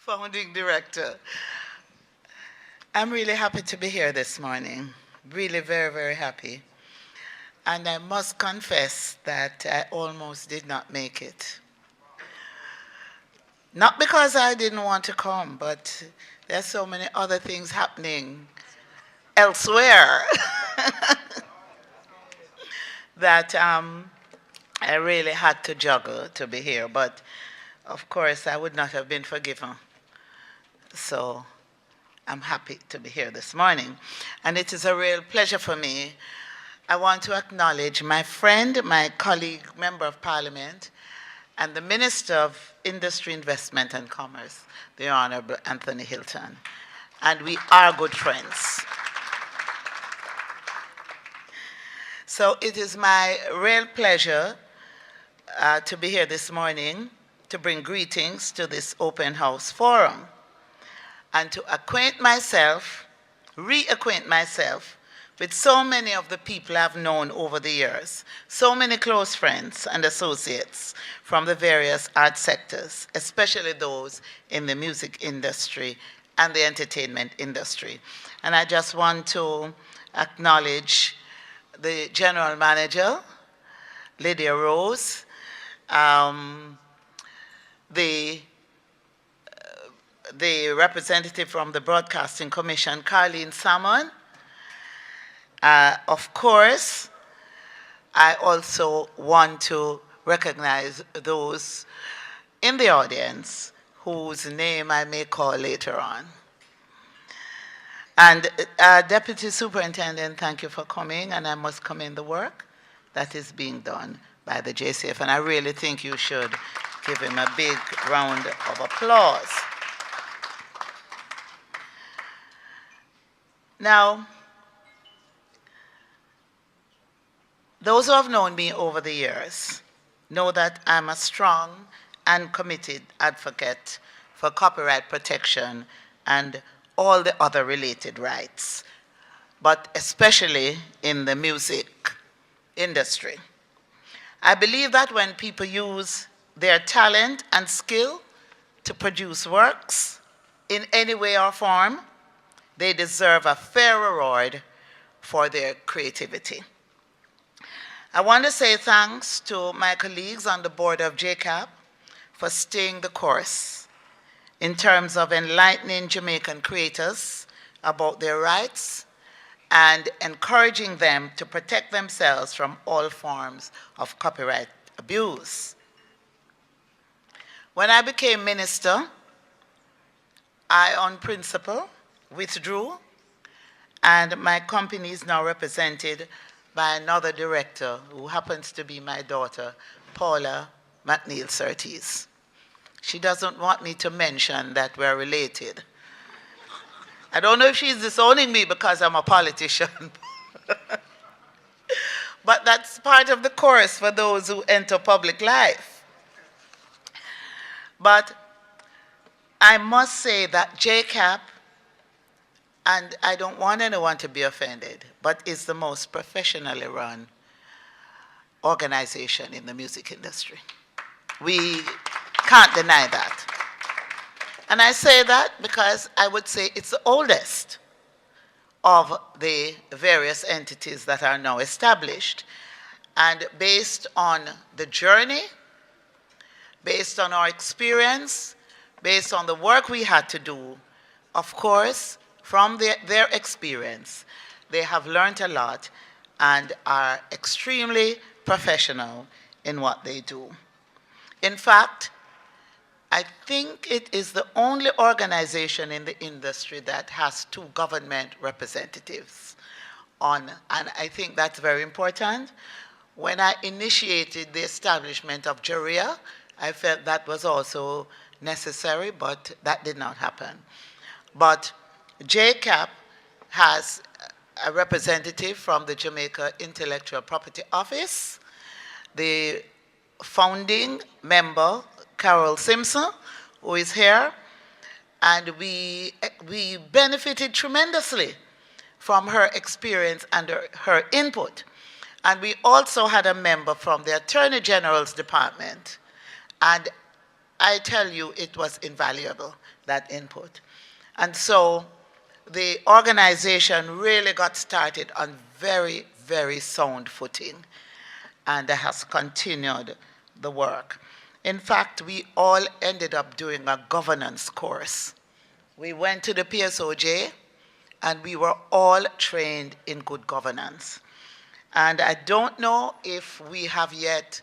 Founding Director. I'm really happy to be here this morning. Really very, very happy. And I must confess that I almost did not make it. Not because I didn't want to come, but there's so many other things happening elsewhere that I really had to juggle to be here. But of course, I would not have been forgiven. So I'm happy to be here this morning. And it is a real pleasure for me. I want to acknowledge my friend, my colleague, Member of Parliament, and the Minister of Industry, Investment and Commerce, the Honorable Anthony Hilton. And we are good friends. So it is my real pleasure to be here this morning to bring greetings to this open house forum and to reacquaint myself with so many of the people I've known over the years, so many close friends and associates from the various art sectors, especially those in the music industry and the entertainment industry. And I just want to acknowledge the General Manager, Lydia Rose, the representative from the Broadcasting Commission, Carleen Salmon. Of course, I also want to recognize those in the audience whose name I may call later on. And Deputy Superintendent, thank you for coming, and I must commend the work that is being done by the JCF, and I really think you should give him a big round of applause. Now, those who have known me over the years know that I'm a strong and committed advocate for copyright protection and all the other related rights, but especially in the music industry. I believe that when people use their talent and skill to produce works in any way or form, they deserve a fair reward for their creativity. I want to say thanks to my colleagues on the board of JACAP for staying the course in terms of enlightening Jamaican creators about their rights and encouraging them to protect themselves from all forms of copyright abuse. When I became minister, I, on principle, withdrew, and my company is now represented by another director who happens to be my daughter, Paula McNeil Surtees. She doesn't want me to mention that we're related. I don't know if she's disowning me because I'm a politician. But that's part of the course for those who enter public life. But I must say that JACAP, and I don't want anyone to be offended, but it's the most professionally run organization in the music industry. We can't deny that. And I say that because I would say it's the oldest of the various entities that are now established. And based on the journey, based on our experience, based on the work we had to do, of course, from their experience, they have learned a lot and are extremely professional in what they do. In fact, I think it is the only organization in the industry that has 2 government representatives on, and I think that's very important. When I initiated the establishment of JARIA, I felt that was also necessary, but that did not happen. But JACAP has a representative from the Jamaica Intellectual Property Office, the founding member, Carol Simpson, who is here, and we benefited tremendously from her experience and her input. And we also had a member from the Attorney General's Department. And I tell you, it was invaluable, that input. And so the organization really got started on very, very sound footing and has continued the work. In fact, we all ended up doing a governance course. We went to the PSOJ and we were all trained in good governance. And I don't know if we have yet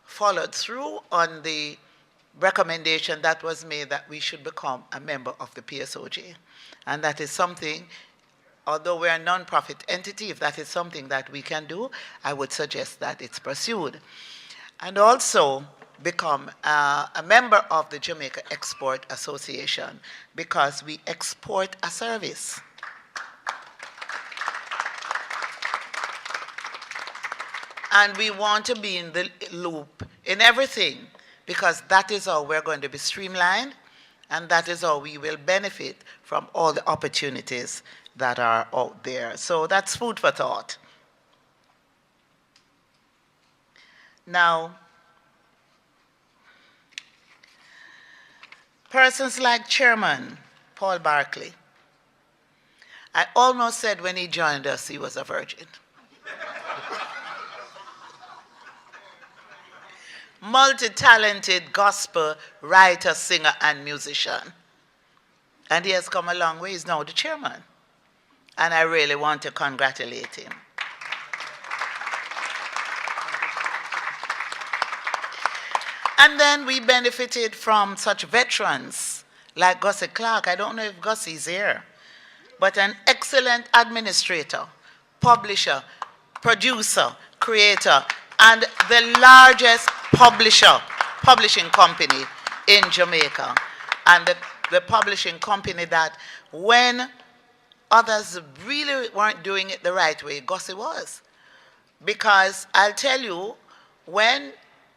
followed through on the recommendation that was made that we should become a member of the PSOJ. And that is something, although we're a non-profit entity, if that is something that we can do, I would suggest that it's pursued. And also become a member of the Jamaica Export Association because we export a service. And we want to be in the loop in everything because that is how we're going to be streamlined and that is how we will benefit from all the opportunities that are out there. So that's food for thought. Now, persons like Chairman Paul Barkley, I almost said when he joined us he was a virgin. Multi-talented gospel writer, singer, and musician. And he has come a long way. He's now the chairman. And I really want to congratulate him. And then we benefited from such veterans like Gussie Clark. I don't know if Gussie's here, but an excellent administrator, publisher, producer, creator, and the largest publishing company in Jamaica. And the publishing company that when others really weren't doing it the right way, Gussie was. Because I'll tell you, when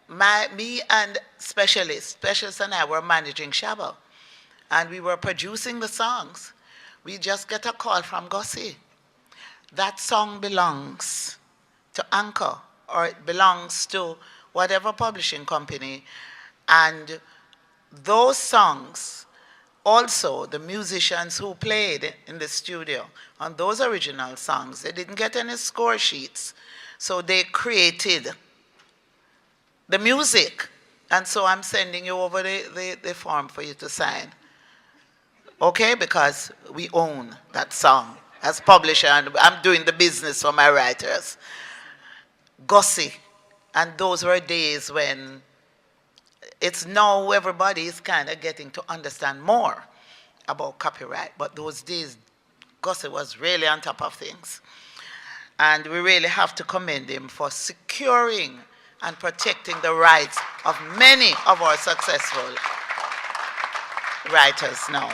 me and Specialist and I were managing Shabba, and we were producing the songs, we just get a call from Gussie. That song belongs to Anchor, or it belongs to whatever publishing company. And those songs, also the musicians who played in the studio on those original songs, they didn't get any score sheets. So they created the music. And so I'm sending you over the form for you to sign. Okay, because we own that song as publisher, and I'm doing the business for my writers. Gussie, and those were days when it's now everybody is kind of getting to understand more about copyright, but those days Gussie was really on top of things. And we really have to commend him for securing and protecting the rights of many of our successful writers now.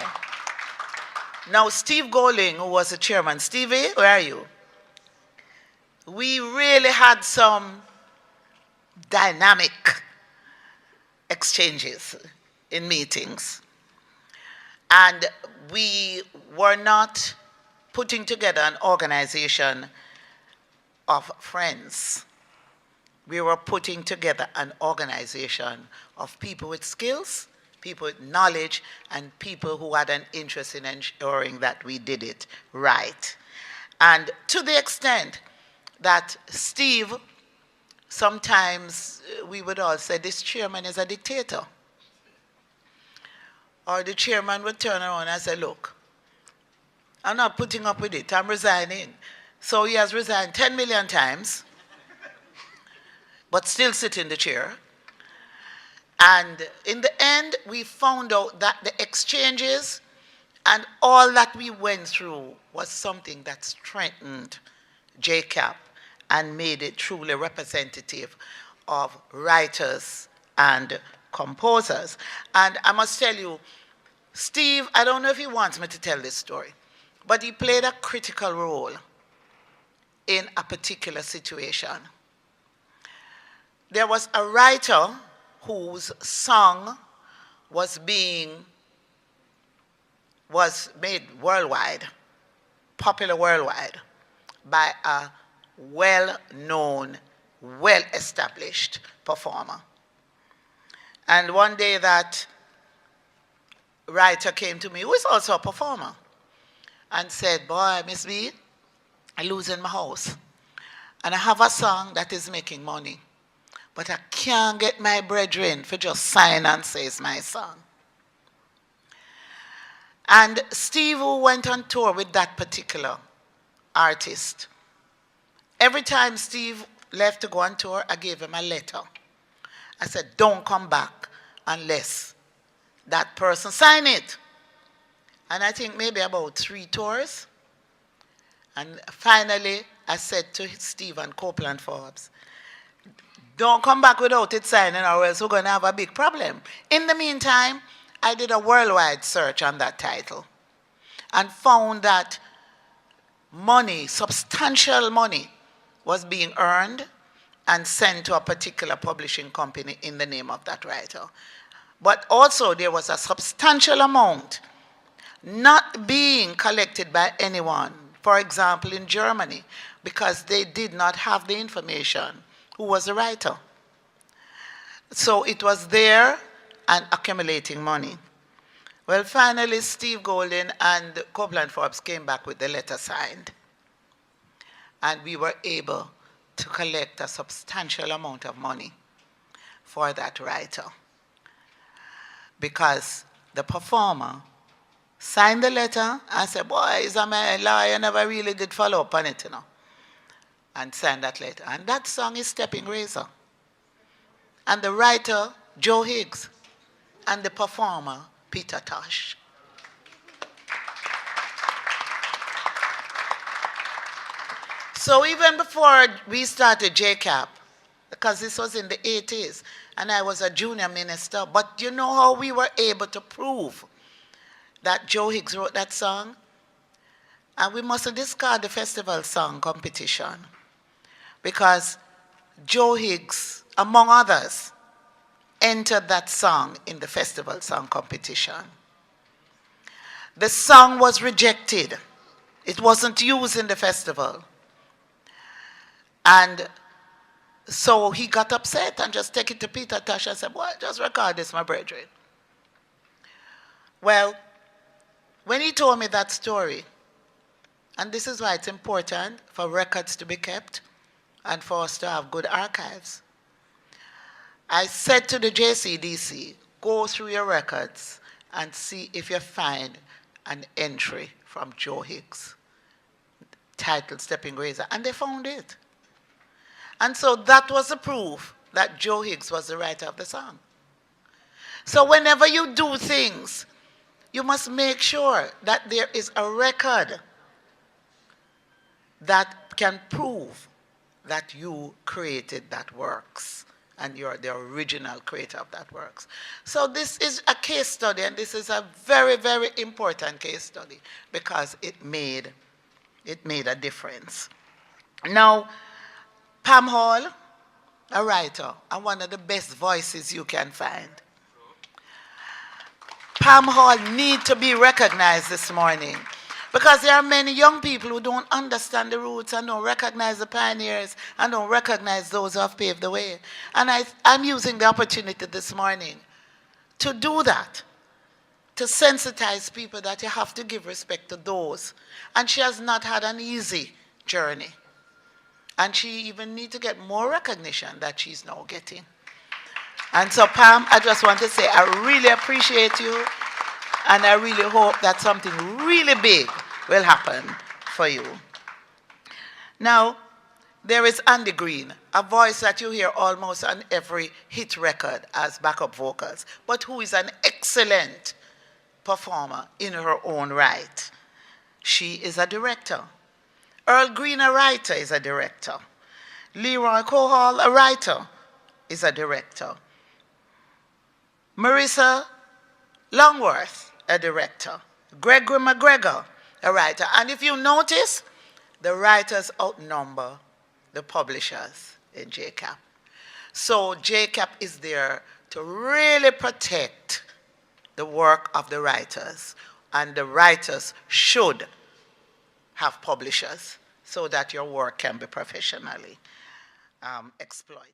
Now, Steve Goling, who was the chairman. Stevie, where are you? We really had some dynamic exchanges in meetings. And we were not putting together an organization of friends. We were putting together an organization of people with skills, people with knowledge, and people who had an interest in ensuring that we did it right. And to the extent that Steve, sometimes we would all say, this chairman is a dictator. Or the chairman would turn around and say, look, I'm not putting up with it, I'm resigning. So he has resigned 10 million times, but still sit in the chair. And in the end, we found out that the exchanges and all that we went through was something that strengthened JACAP and made it truly representative of writers and composers. And I must tell you, Steve, I don't know if he wants me to tell this story, but he played a critical role in a particular situation. There was a writer whose song was made worldwide, popular worldwide, by a well-known, well-established performer. And one day that writer came to me, who is also a performer, and said, boy, Miss B, I'm losing my house. And I have a song that is making money. But I can't get my brethren for just sign and say it's my song. And Steve, who went on tour with that particular artist, every time Steve left to go on tour, I gave him a letter. I said, don't come back unless that person sign it. And I think maybe about 3 tours. And finally, I said to Steve and Copeland Forbes, don't come back without it signing or else we're going to have a big problem. In the meantime, I did a worldwide search on that title and found that money, substantial money, was being earned and sent to a particular publishing company in the name of that writer. But also there was a substantial amount not being collected by anyone, for example, in Germany, because they did not have the information who was the writer. So it was there and accumulating money. Well, finally, Steve Golden and Copeland Forbes came back with the letter signed. And we were able to collect a substantial amount of money for that writer. Because the performer signed the letter and said, boy, is a man lie, I never really did follow up on it, you know. And signed that letter. And that song is Stepping Razor. And the writer, Joe Higgs. And the performer, Peter Tosh. So even before we started JACAP, because this was in the 80s, and I was a junior minister, but you know how we were able to prove that Joe Higgs wrote that song? And we mustn't discard the festival song competition, because Joe Higgs, among others, entered that song in the festival song competition. The song was rejected. It wasn't used in the festival. And so he got upset and just take it to Peter Tosh and said, well, just record this, my brethren. Well, when he told me that story, and this is why it's important for records to be kept and for us to have good archives, I said to the JCDC, go through your records and see if you find an entry from Joe Higgs titled Stepping Razor. And they found it. And so that was the proof that Joe Higgs was the writer of the song. So whenever you do things, you must make sure that there is a record that can prove that you created that works and you're the original creator of that works. So this is a case study, and this is a very, very important case study because it made a difference. Now, Pam Hall, a writer, and one of the best voices you can find. Pam Hall needs to be recognized this morning because there are many young people who don't understand the roots and don't recognize the pioneers and don't recognize those who have paved the way. And I'm using the opportunity this morning to do that, to sensitize people that you have to give respect to those. And she has not had an easy journey. And she even needs to get more recognition that she's now getting. And so, Pam, I just want to say I really appreciate you, and I really hope that something really big will happen for you. Now, there is Andy Green, a voice that you hear almost on every hit record as backup vocals, but who is an excellent performer in her own right. She is a director. Earl Green, a writer, is a director. Leroy Cohall, a writer, is a director. Marissa Longworth, a director. Gregory McGregor, a writer. And if you notice, the writers outnumber the publishers in JACAP. So JACAP is there to really protect the work of the writers. And the writers should have publishers so that your work can be professionally exploited.